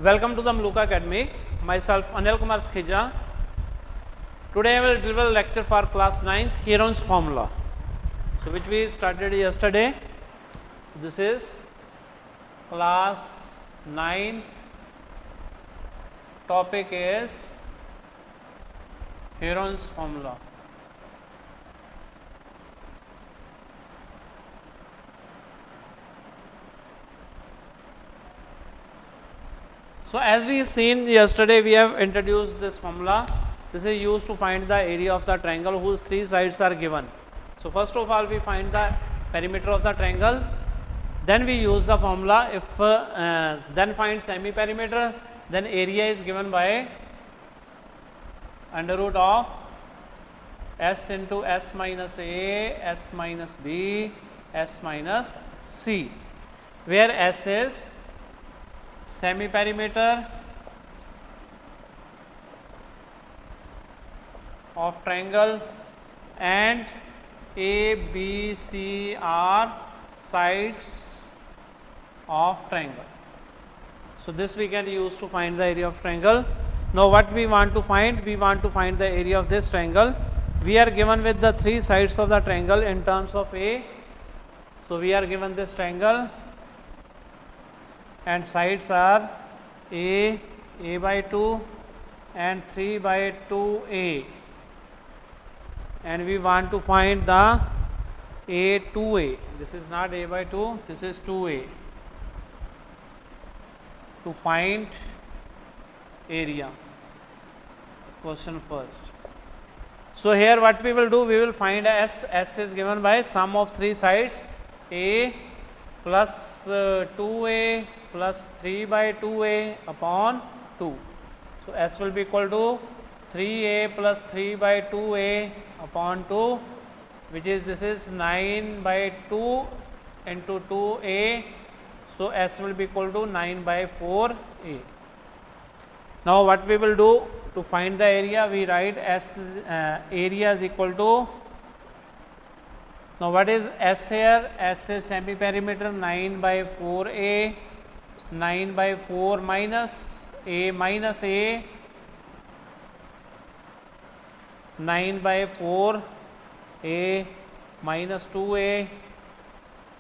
Welcome to the Mluka Academy. Myself Anil Kumar Skija. Today I will deliver a lecture for class 9th Heron's formula. So which we started yesterday. So this is class 9th. Topic is Heron's formula. So as we seen yesterday, we have introduced this formula. This is used to find the area of the triangle whose three sides are given. So first of all, we find the perimeter of the triangle. Then we use the formula. If then find semi-perimeter, then area is given by under root of s into s minus a, s minus b, s minus c, where s is semi-perimeter of triangle and A, B, C are sides of triangle. So this we can use to find the area of triangle. Now what we want to find? We want to find the area of this triangle. We are given with the three sides of the triangle in terms of A. So we are given this triangle and sides are A, A by 2 and 3 by 2A, and we want to find the A 2A. This is not A by 2, this is 2A, to find area. Question first. So here what we will do, we will find S. S is given by sum of three sides, A plus 2A plus 3 by 2A upon 2. So S will be equal to 3A plus 3 by 2A upon 2, which is this is 9 by 2 into 2A. So S will be equal to 9 by 4A. Now what we will do to find the area, we write S area is equal to, now what is S here? S is semi-perimeter 9 by 4A, 9 by 4 minus A, 9 by 4 A minus 2A,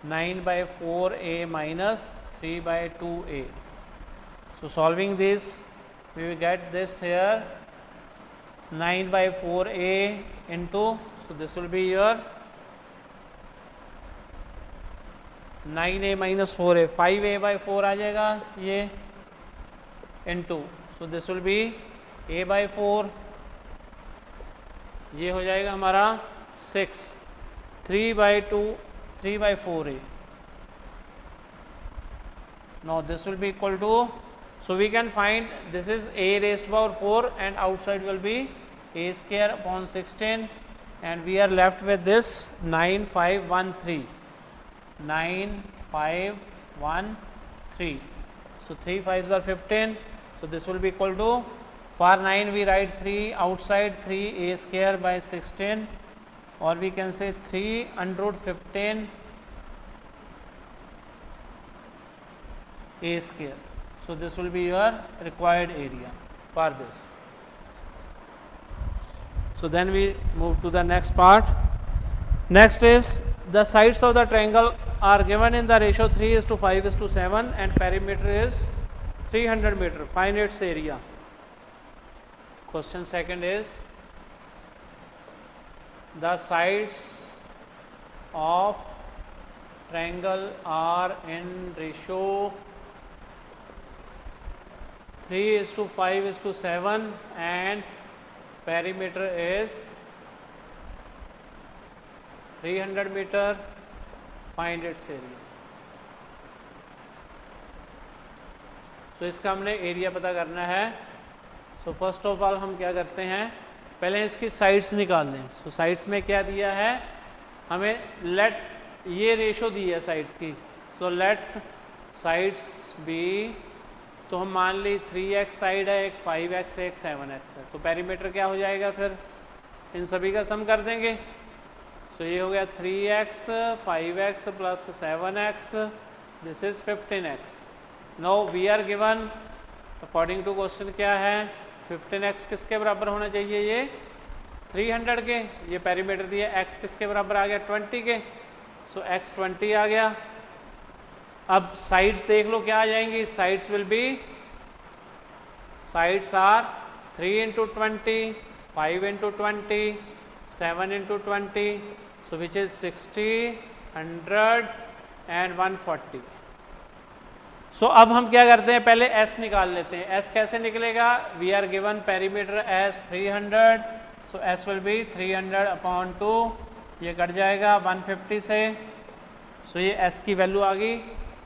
9 by 4 A minus 3 by 2A. So solving this, we will get this here 9 by 4A into, so this will be your 9A minus 4A, 5A by 4 आ जाएगा ये into, so this will be A by 4, ये हो जाएगा हमारा 6, 3 by 2, 3 by 4A. Now this will be equal to, so we can find this is A raised to power 4 and outside will be A square upon 16, and we are left with this 9513. 9513. So 3 5s are 15. So this will be equal to, for 9 we write 3 outside, 3 A square by 16, or we can say 3 under root 15 A square. So this will be your required area for this. So then we move to the next part. Next is the sides of the triangle are given in the ratio 3:5:7 and perimeter is 300 meter. Find its area. Question second is the sides of triangle are in ratio 3:5:7 and perimeter is 300 meter. Find its area. So इसका हमने area पता करना है. So first of all हम क्या करते हैं, पहले इसकी साइड्स निकाल लें. सो साइड्स में क्या दिया है हमें, लेट ये रेशो दी है साइड्स की. सो लेट साइड्स बी, तो हम मान ली 3x साइड है, एक 5x है, एक 7x है. तो पेरीमीटर क्या हो जाएगा, फिर इन सभी का सम कर देंगे. सो ये हो गया 3x 5x plus 7x, this is 15x. Now we are given according to question क्या है, 15x किसके बराबर होना चाहिए, ये 300 के, ये पेरीमीटर दिया, x किसके बराबर आ गया 20 के, सो x 20 आ गया। अब साइड्स देख लो क्या आ जाएंगी, sides will be, sides are 3 into 20, 5 into 20, 7 into 20, so which is 60, 100 and 140. So अब हम क्या करते हैं, पहले S निकाल लेते हैं। S कैसे निकलेगा, we are given perimeter as 300, so S will be 300 upon 2, ये कट जाएगा 150 से, so ये S की वैल्यू आ गई।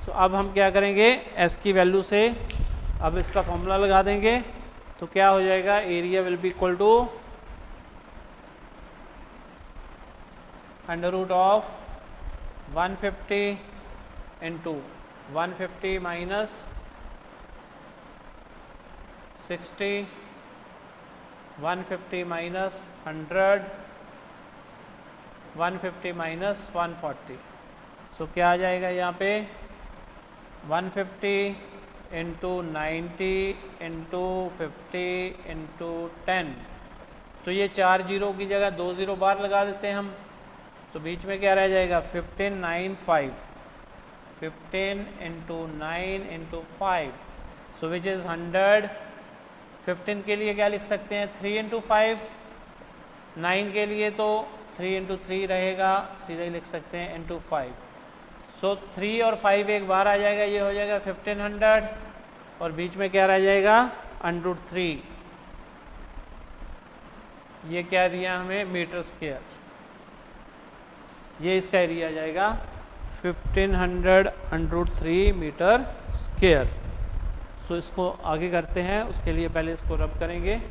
so अब हम क्या करेंगे, S की वैल्यू से अब इसका फॉर्मूला लगा देंगे, तो क्या हो जाएगा, area will be equal to under root of 150 into 150 minus 60, 150 minus 100, 150 minus 140, so क्या आ जाएगा यहाँ पे 150 इंटू 90 इंटू 50 इंटू 10, तो ये 4 जीरो की जगह 2 जीरो बार लगा देते हैं हम, तो बीच में क्या रह जाएगा 1595, 15 into 9 into 5, so which is 100। 15 के लिए क्या लिख सकते हैं 3 इंटू 5, 9 के लिए तो 3 इंटू 3 रहेगा, सीधे लिख सकते हैं इंटू 5, सो 3 और 5 एक बार आ जाएगा, ये हो जाएगा 1500 और बीच में क्या रह जाएगा √3, ये क्या दिया हमें मीटर स्क्वायर, ये इसका एरिया आ जाएगा 1500 √3 मीटर स्क्वायर। सो इसको आगे करते हैं, उसके लिए पहले इसको रब करेंगे।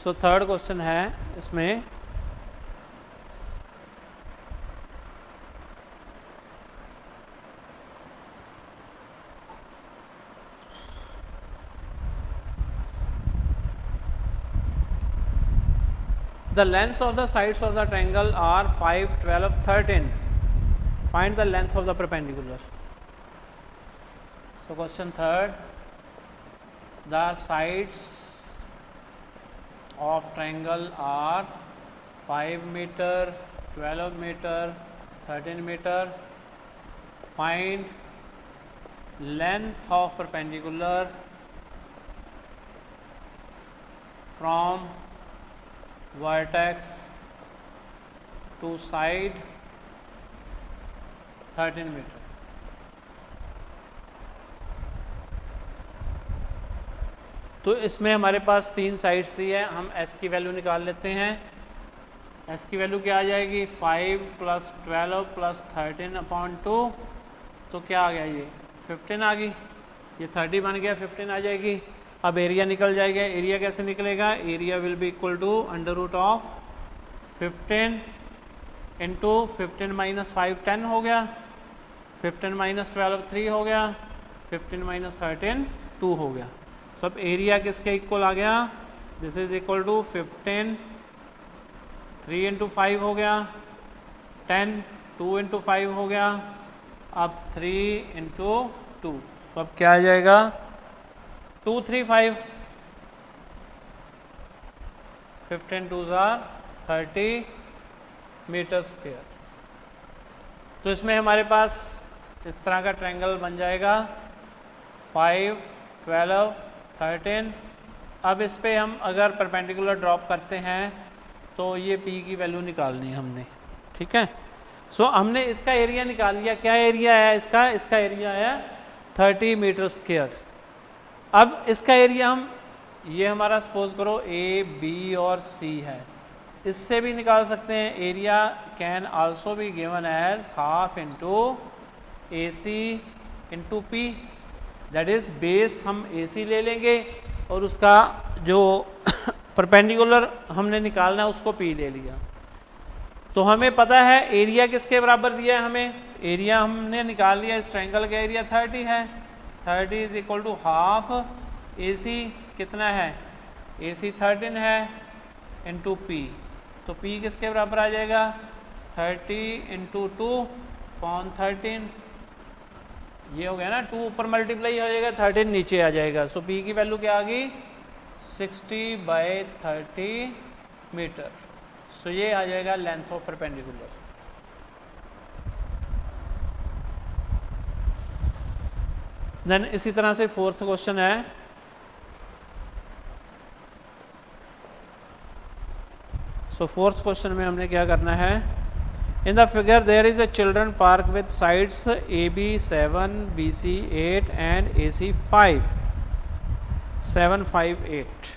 सो थर्ड क्वेश्चन है इसमें, the lengths of the sides of the triangle are 5, 12, 13. Find the length of the perpendicular. So question third, the sides of triangle are 5 meter, 12 meter, 13 meter. Find length of perpendicular from vertex to side 13 meter. तो इसमें हमारे पास 3 sides दी है, हम s की value निकाल लेते हैं। s की वैल्यू क्या आ जाएगी 5 + 12 + 13 अपॉन 2, तो क्या आ गया ये 15 आ गई, ये 30 बन गया, 15 आ जाएगी। अब एरिया निकल जाएगा, एरिया कैसे निकलेगा, area will be equal to under root of 15 into 15 minus 5 10 हो गया, 15 माइनस 12 3 हो गया, 15 माइनस 13 2 हो गया। सब एरिया किसके इक्वल आ गया, this is equal to 15, 3 into 5 हो गया, 10, 2 इंटू 5 हो गया, अब 3 इंटू 2, अब क्या आ जाएगा 235, 15 2s are 30 मीटर स्क्वायर। तो इसमें हमारे पास इस तरह का ट्रायंगल बन जाएगा 5, 12, 13। अब इस पे हम अगर परपेंडिकुलर ड्रॉप करते हैं तो ये P की वैल्यू निकालनी है हमने, ठीक है। सो हमने इसका एरिया निकाल लिया, क्या एरिया है इसका एरिया है 30 मीटर स्क्वायर। अब इसका एरिया हम, ये हमारा सपोज करो ए बी और सी है, इससे भी निकाल सकते हैं। Area can also be given as half into A C into P, that is base हम ए सी ले लेंगे और उसका जो परपेंडिकुलर हमने निकालना है उसको पी ले लिया। तो हमें पता है एरिया किसके बराबर दिया है हमें, एरिया हमने निकाल लिया, इस ट्रायंगल का एरिया 30 है, 30 इज इक्वल टू हाफ ए सी कितना है, ए सी 13 है इंटू पी, तो पी किसके बराबर आ जाएगा 30 इंटू 2/13, ये हो गया ना, 2 ऊपर मल्टीप्लाई हो जाएगा, 13 नीचे आ जाएगा। सो पी की वैल्यू क्या आ गई 60/30 मीटर। सो ये आ जाएगा लेंथ ऑफ परपेंडिकुलर। देन इसी तरह से फोर्थ क्वेश्चन है, सो फोर्थ क्वेश्चन में हमने क्या करना है, in the figure there is a children park with sides A B 7 B C 8 and A C 5 7 5 8।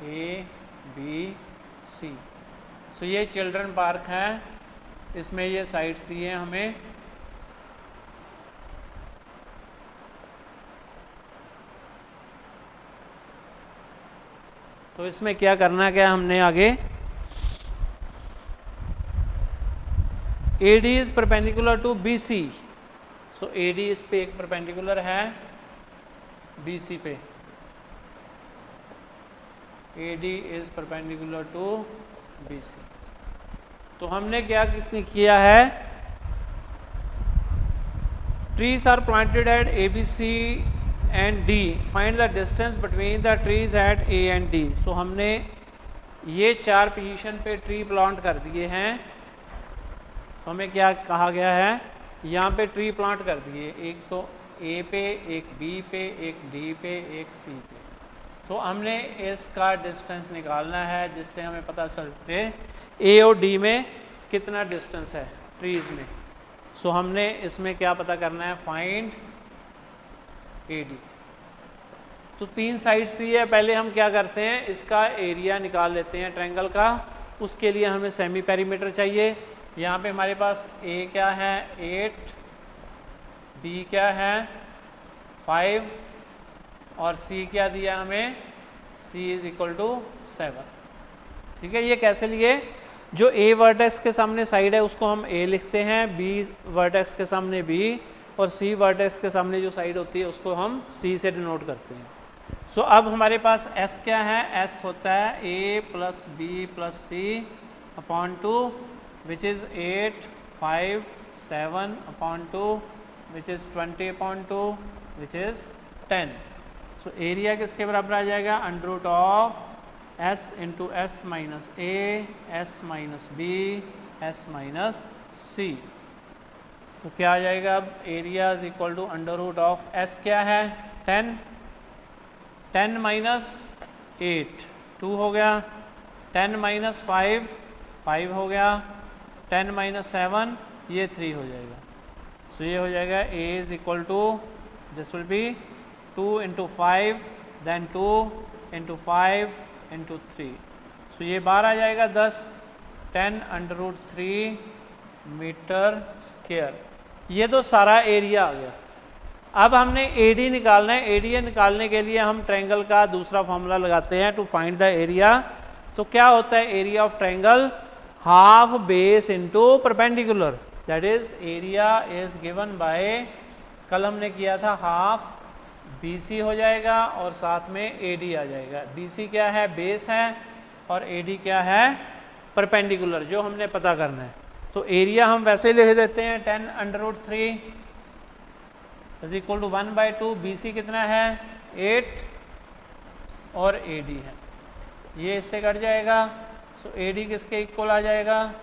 A B C. So ये चिल्ड्रन पार्क है, इसमें ये साइड्स दिए हैं हमें, तो इसमें क्या करना क्या हमने आगे, AD is perpendicular to BC, so AD इस पे एक परपेंडिकुलर है BC पे, AD is perpendicular to BC। तो हमने क्या किया है, trees are planted at ABC and D, find the distance between the trees at A and D। So हमने ये 4 पोजीशन पे ट्री प्लांट कर दिए हैं, तो हमें क्या कहा गया है, यहाँ पे ट्री प्लांट कर दिए, एक तो A पे, एक B पे, एक D पे, एक C पे। तो हमने इसका डिस्टेंस निकालना है जिससे हमें पता चल सके A और D में कितना डिस्टेंस है ट्रीज में। सो हमने इसमें क्या पता करना है, फाइंड AD। तो 3 साइड्स दी है, पहले हम क्या करते हैं, इसका एरिया निकाल लेते हैं ट्रायंगल का। उसके लिए हमें सेमी पेरीमीटर चाहिए। यहाँ पे हमारे पास A क्या है 8, B क्या है 5 और C क्या दिया हमें, C इज इक्वल टू 7। ठीक है, ये कैसे लिए, जो A वर्टेक्स के सामने साइड है उसको हम A लिखते हैं, B वर्टेक्स के सामने B और C वर्टेक्स के सामने जो साइड होती है उसको हम C से डिनोट करते हैं। सो अब हमारे पास S क्या है, S होता है A plus B plus C upon 2 which is 8 5 7 upon 2 which is 20 upon 2 which is 10। So area किसके बराबर आ जाएगा, under root of S into S minus A, S minus B, S minus C। तो क्या आ जाएगा, अब area is equal to under root of S क्या है 10, 10 माइनस 8 2 हो गया, 10 माइनस 5 5 हो गया, 10 माइनस 7 ये 3 हो जाएगा। सो ये हो जाएगा A is equal to, this will be 2 into 5 then 2 into 5 into 3। So ये बाहर आ जाएगा 10, 10 अंडर रूट 3 मीटर स्क्वायर। ये तो सारा एरिया आ गया। अब हमने AD निकालना है। एरिया निकालने के लिए हम ट्रायंगल का दूसरा फॉर्मूला लगाते हैं टू फाइंड द एरिया। तो क्या होता है area of triangle, half base into perpendicular, that is area is given by, कल हमने किया था हाफ BC हो जाएगा और साथ में AD आ जाएगा। BC क्या है, बेस है, और AD क्या है, परपेंडिकुलर, जो हमने पता करना है। तो एरिया हम वैसे लिख देते हैं 10 under root 3 is equal to 1/2। BC कितना है 8 और AD है, ये इससे कट जाएगा। सो AD किसके इक्वल आ जाएगा,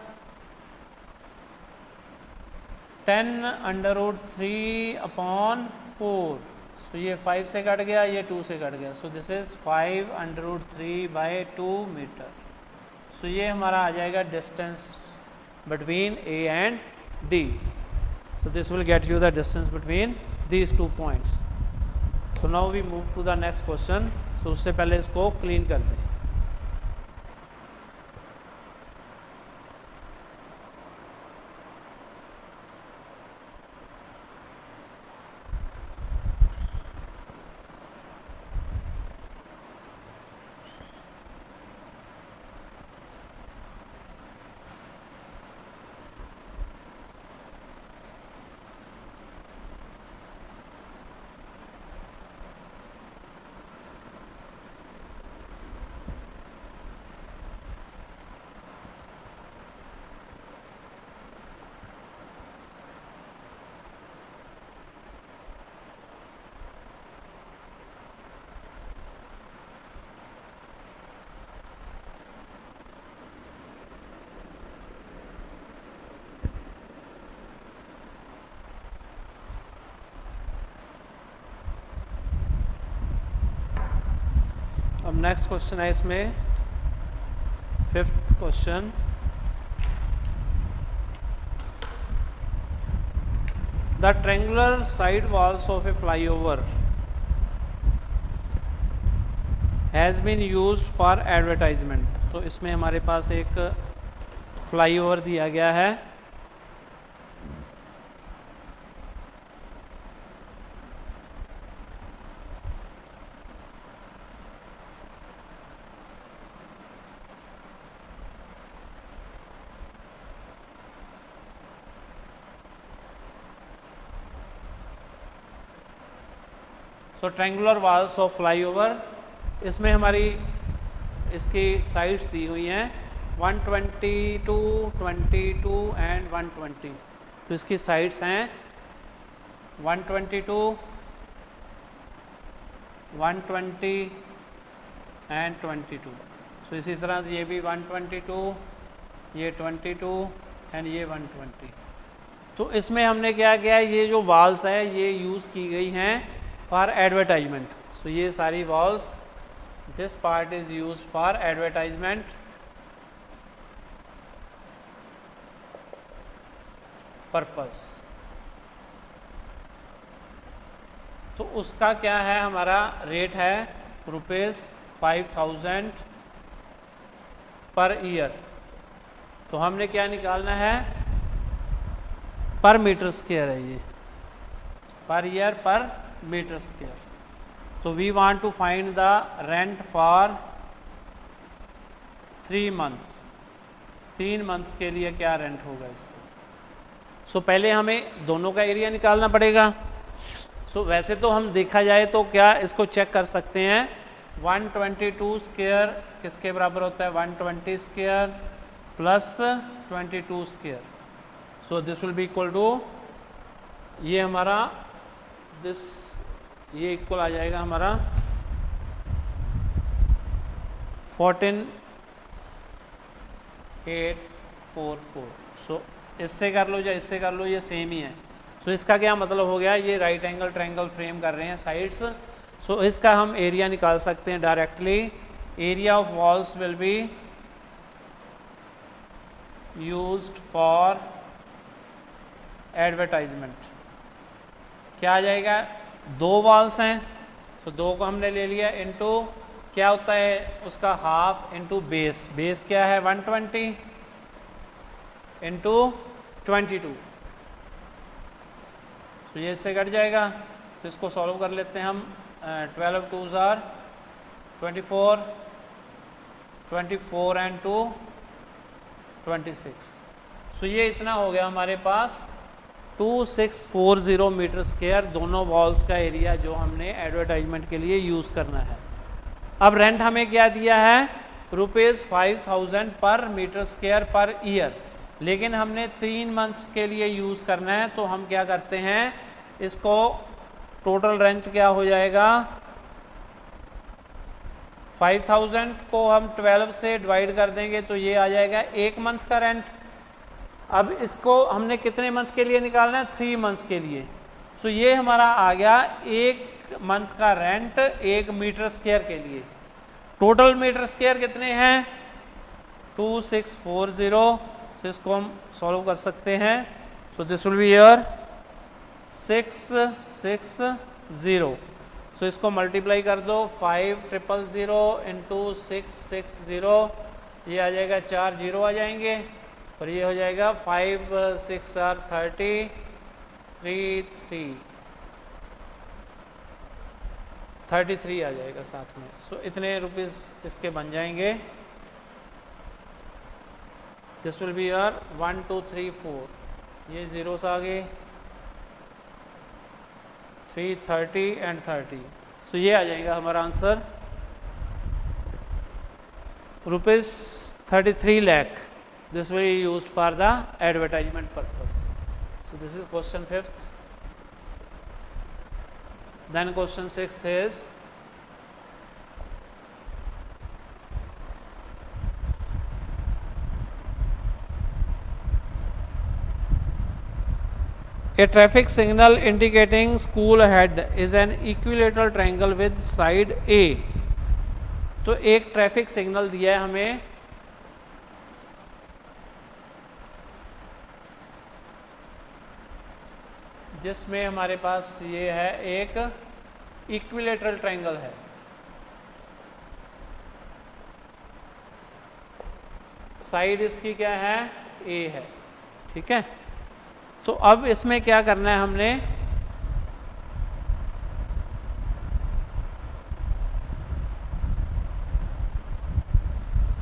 10 अंडर रूट 3 अपॉन 4। सो ये 5 से कट गया, ये 2 से कट गया। So this is 5 under root 3/2 metre. So ये हमारा आ जाएगा distance between A and D. So this will get you the distance between these 2 points. So now we move to the next question. So उससे पहले इसको clean कर दें. अब नेक्स्ट क्वेश्चन है इसमें 5th question. The triangular side walls of a flyover has been used for advertisement. तो इसमें हमारे पास एक फ्लाईओवर दिया गया है. So triangular walls of flyover, इसमें हमारी इसकी साइड्स दी हुई हैं 122, 22 एंड 120. तो इसकी साइड्स हैं 122, 120 एंड 22. सो इसी तरह से ये भी 122, ये 22 एंड ये 120. तो इसमें हमने क्या किया, ये जो वॉल्स है ये यूज़ की गई हैं फॉर एडवर्टाइजमेंट. सो ये सारी walls, this part is use for advertisement. Purpose. तो उसका क्या है, हमारा रेट है ₹5000 पर ईयर. तो हमने क्या निकालना है, पर मीटर स्क्वायर है ये, per year per metre square. तो we want to find the rent for 3 months. 3 months के लिए क्या रेंट होगा इसका. सो पहले हमें दोनों का एरिया निकालना पड़ेगा. सो वैसे तो हम देखा जाए तो क्या इसको चेक कर सकते हैं, 122 स्क्वायर किसके बराबर होता है, 120 square plus 22 square. So this will be equal to, ये हमारा दिस, ये इक्वल आ जाएगा हमारा 14,844. सो इससे कर लो या इससे कर लो, ये सेम ही है. सो इसका क्या मतलब हो गया, ये राइट एंगल ट्रायंगल फ्रेम कर रहे हैं साइड्स. सो इसका हम एरिया निकाल सकते हैं directly. Area of walls will be used for advertisement. क्या आ जाएगा, 2 वॉल्स हैं तो 2 को हमने ले लिया, इनटू क्या होता है उसका हाफ, इनटू बेस. बेस क्या है 120 इनटू 22. तो ये इससे कट जाएगा. तो इसको सॉल्व कर लेते हैं हम. 12 2s are 24, 24 एंड 2 26. सो ये इतना हो गया हमारे पास 2640 मीटर स्क्वायर दोनों वॉल्स का एरिया जो हमने एडवर्टाइजमेंट के लिए यूज़ करना है. अब रेंट हमें क्या दिया है, ₹5000 पर मीटर स्क्वायर पर ईयर. लेकिन हमने 3 months के लिए यूज़ करना है. तो हम क्या करते हैं, इसको टोटल रेंट क्या हो जाएगा, 5000 को हम 12 से डिवाइड कर देंगे तो ये आ जाएगा 1 month का रेंट. अब इसको हमने कितने मंथ के लिए निकालना है, 3 months के लिए. सो ये हमारा आ गया 1 month का रेंट 1 मीटर स्क्वायर के लिए. टोटल मीटर स्क्वायर कितने हैं, 2640, सो इसको हम सॉल्व कर सकते हैं। सो दिस विल बी योर 660, सो इसको मल्टीप्लाई कर दो 5000 इंटू 660, ये आ जाएगा 4 जीरो आ जाएंगे और ये हो जाएगा 5 6 आर 30 33 आ जाएगा साथ में। सो इतने रुपीस इसके बन जाएंगे। दिस विल बी योर 1 2 3 4, ये जीरोस आ गए 3 30 एंड 30, सो ये आ जाएगा हमारा answer ₹33 lakh. This will be used for the advertisement purpose. So this is question 5th. Then question 6th is a traffic signal indicating school ahead is an equilateral triangle with side A. तो एक traffic signal दिया है हमें जिसमें हमारे पास ये है एक इक्विलेटरल ट्रायंगल है। साइड इसकी क्या है, ए है, ठीक है। तो अब इसमें क्या करना है हमने,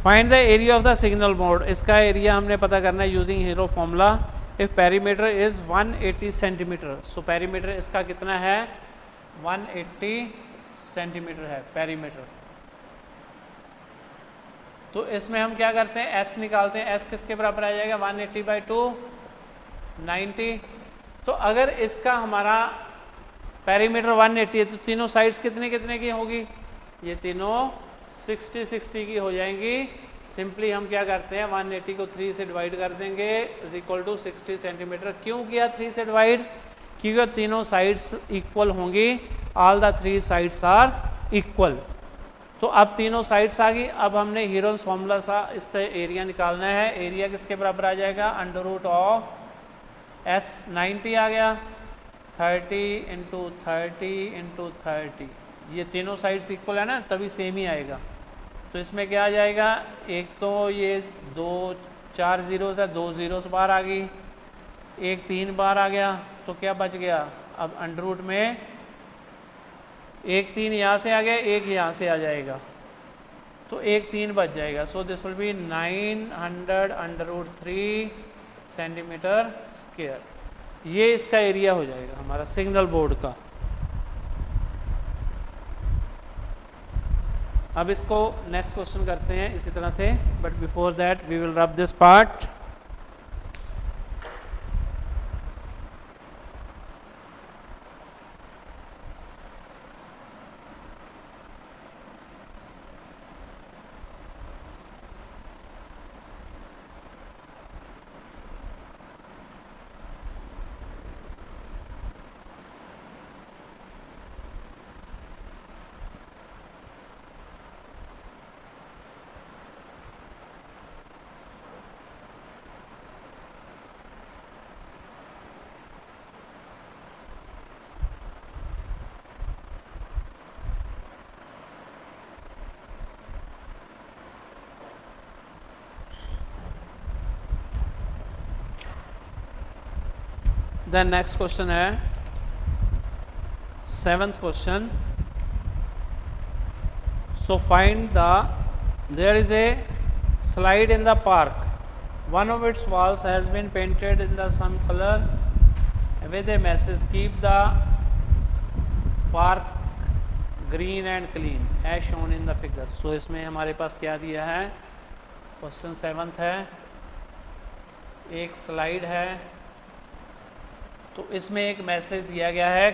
find the area of the signal mode. इसका एरिया हमने पता करना है using hero formula. If perimeter is 180 centimetre, so perimeter इसका कितना है 180 सेंटीमीटर है पेरीमीटर। तो इसमें हम क्या करते हैं, एस निकालते हैं। एस किसके बराबर आ जाएगा 180/2 90। तो अगर इसका हमारा पेरीमीटर 180 है तो तीनों साइड्स कितने कितने की होगी, ये तीनों 60-60 की हो जाएंगी। सिंपली हम क्या करते हैं 180 को 3 से डिवाइड कर देंगे इज इक्वल टू 60 सेंटीमीटर। क्यों किया 3 से डिवाइड, क्योंकि तीनों साइड्स इक्वल होंगी, all the 3 sides are equal. तो अब तीनों साइड्स आ गई। अब हमने हीरोज फॉर्मूला सा इससे एरिया निकालना है। एरिया किसके बराबर आ जाएगा, अंडर रूट ऑफ एस 90 आ गया 30 इंटू 30 इंटू 30। ये तीनों साइड्स इक्वल है ना, तभी सेम ही आएगा। तो इसमें क्या आ जाएगा, एक तो ये 2 4 जीरोस है, 2 जीरोस बाहर आ गई, एक 3 बार आ गया, तो क्या बच गया। अब अंडर रूट में एक 3 यहाँ से आ गया, एक यहाँ से आ जाएगा, तो एक 3 बच जाएगा। So this will be 900 under root 3 centimetre square. ये इसका एरिया हो जाएगा हमारा सिग्नल बोर्ड का। अब इसको नेक्स्ट क्वेश्चन करते हैं इसी तरह से, but before that we will rub this part. Then next question है 7th question. So find the, there is a slide in the park, one of its walls has been painted in the some colour with a message keep the park green and clean as shown in the figure. So इसमें हमारे पास क्या दिया है, question 7th है, एक slide है, तो इसमें एक मैसेज दिया गया है,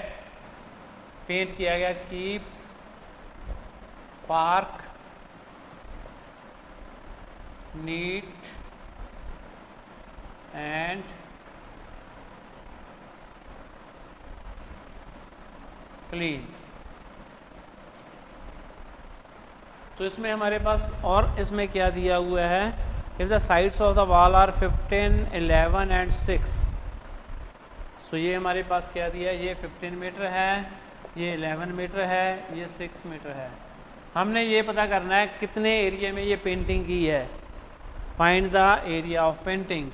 पेंट किया गया keep park neat and clean. तो इसमें हमारे पास और इसमें क्या दिया हुआ है, if the sides of the wall are 15, 11 and 6, सो ये हमारे पास क्या दिया है, ये 15 मीटर है, ये 11 मीटर है, ये 6 मीटर है। हमने ये पता करना है कितने एरिया में ये पेंटिंग की है। Find the area of painting.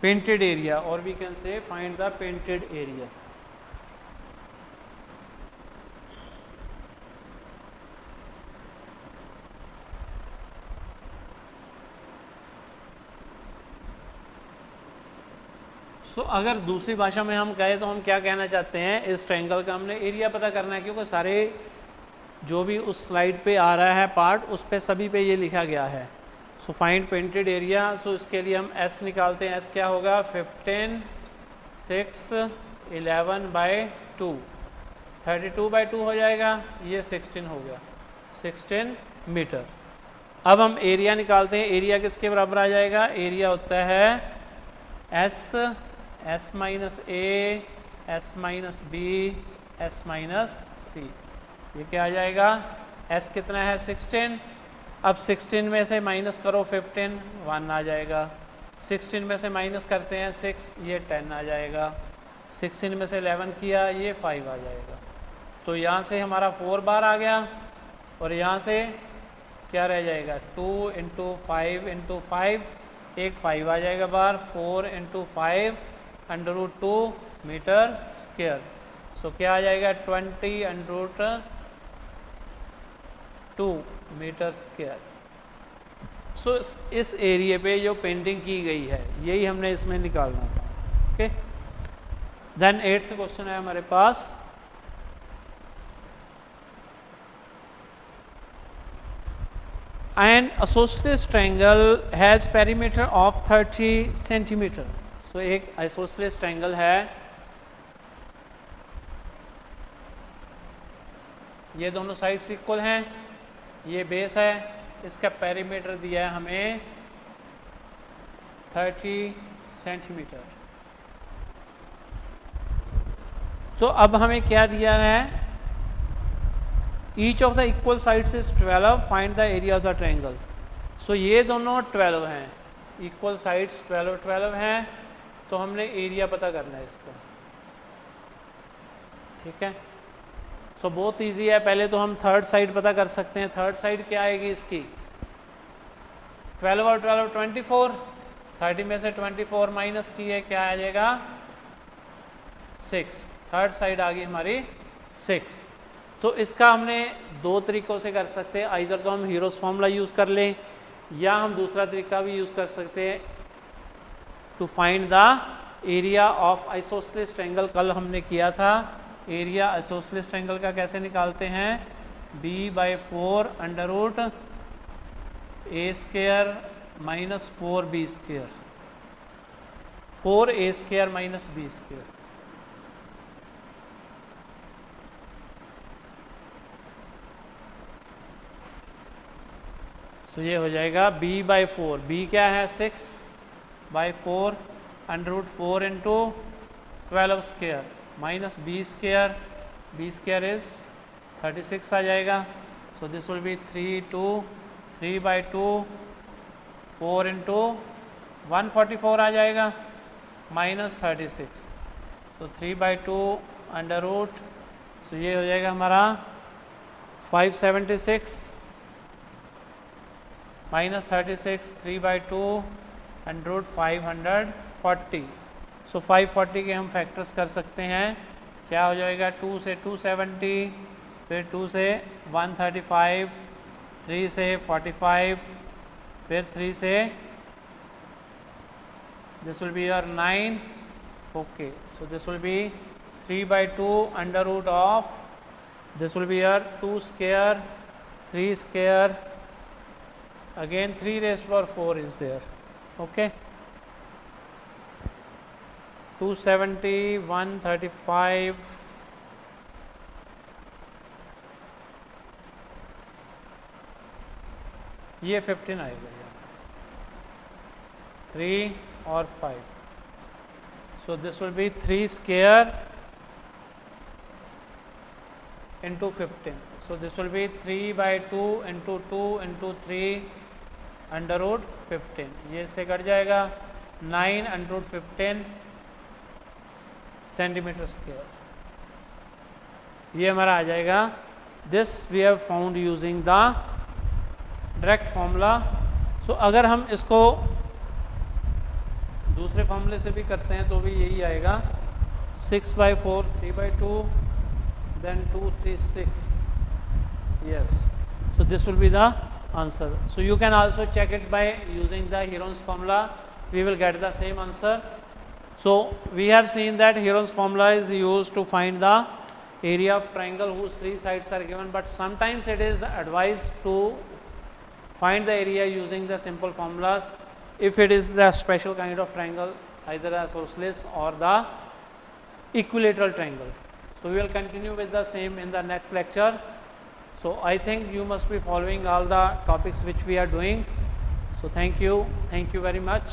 Painted area, और we can say find the painted area. So अगर दूसरी भाषा में हम कहें तो हम क्या कहना चाहते हैं, इस ट्रायंगल का हमने एरिया पता करना है, क्योंकि सारे जो भी उस स्लाइड पे आ रहा है पार्ट, उस पे सभी पे ये लिखा गया है। So find painted area. So इसके लिए हम एस निकालते हैं। एस क्या होगा, 15, 6, 11 बाई 2, 32 बाई 2 हो जाएगा, ये 16 हो गया, 16 मीटर। अब हम एरिया निकालते हैं। एरिया किसके बराबर आ जाएगा, एरिया होता है S minus A, S minus B, S minus C. ये क्या आ जाएगा, एस कितना है 16। अब 16 में से माइनस करो 15, 1 आ जाएगा। 16 में से माइनस करते हैं 6, ये 10 आ जाएगा। 16 में से 11 किया, ये 5 आ जाएगा। तो यहाँ से हमारा 4 बार आ गया, और यहाँ से क्या रह जाएगा, 2 इंटू 5 इंटू 5, एक 5 आ जाएगा बार, 4 into 5 under root 2 metre square. So क्या आ जाएगा, 20 under root 2 metre square. So इस एरिया पे जो पेंटिंग की गई है, यही हमने इसमें निकालना था। ओके, देन 8th क्वेश्चन है हमारे पास। An isosceles triangle has perimeter of 30 centimeter. So एक isosceles triangle है, ये दोनों साइड्स इक्वल हैं, ये बेस है, इसका पेरीमीटर दिया है हमें 30 सेंटीमीटर। तो अब हमें क्या दिया है, each of the equal sides is 12, find the area of the triangle. So ये दोनों 12 हैं, इक्वल साइड्स 12 12 हैं, तो हमने एरिया पता करना है इसका। ठीक है, सो बहुत इजी है। पहले तो हम थर्ड साइड पता कर सकते हैं। थर्ड साइड क्या आएगी इसकी, 12 और 12 24, 30 में से 24 माइनस की है, क्या आ जाएगा 6। थर्ड साइड आ गई हमारी 6। तो इसका हमने दो तरीक़ों से कर सकते हैं, आइदर तो हम हीरोस फॉर्मूला यूज़ कर लें, या हम दूसरा तरीका भी यूज़ कर सकते हैं to find the area of isosceles triangle. कल हमने किया था, एरिया आइसोसेलेस ट्रायंगल का कैसे निकालते हैं, b/4 under root a square minus 4b square, 4a square minus b square. तो ये हो जाएगा b/4, b क्या है 6/4 under root 4 into 12 square minus b square, b square is 36 आ जाएगा। So this will be 3/2 4 into 144 आ जाएगा minus 36। So 3/2 under root, so ये हो जाएगा हमारा 576 माइनस 36, 3/2 अंडर रूट 540। सो 540 के हम फैक्टर्स कर सकते हैं, क्या हो जाएगा 2 से 270, फिर 2 से 135, 3 से 45, फिर 3 से this will be your 9। Okay, so this will be 3/2 under root of, this will be your 2 square 3 square, again 3 raised to power 4 is there. Okay, 270, 135, ये 15 आएगा, 3 और 5। So this will be 3 square into 15. So this will be 3 by 2 into 2 into 3 under root 15. ये इससे cut जाएगा 9 under root 15 centimetre square. ये हमारा आ जाएगा. This we have found using the direct formula. So अगर हम इसको दूसरे फॉर्मूले से भी करते हैं तो भी यही आएगा. 6 by 4 3 by 2 then 2 3 6. Yes, so this will be the answer. So you can also check it by using the Heron's formula. We will get the same answer. So we have seen that Heron's formula is used to find the area of triangle whose three sides are given, but sometimes it is advised to find the area using the simple formulas if it is the special kind of triangle, either a isosceles or the equilateral triangle. So we will continue with the same in the next lecture. So I think you must be following all the topics which we are doing. So thank you very much.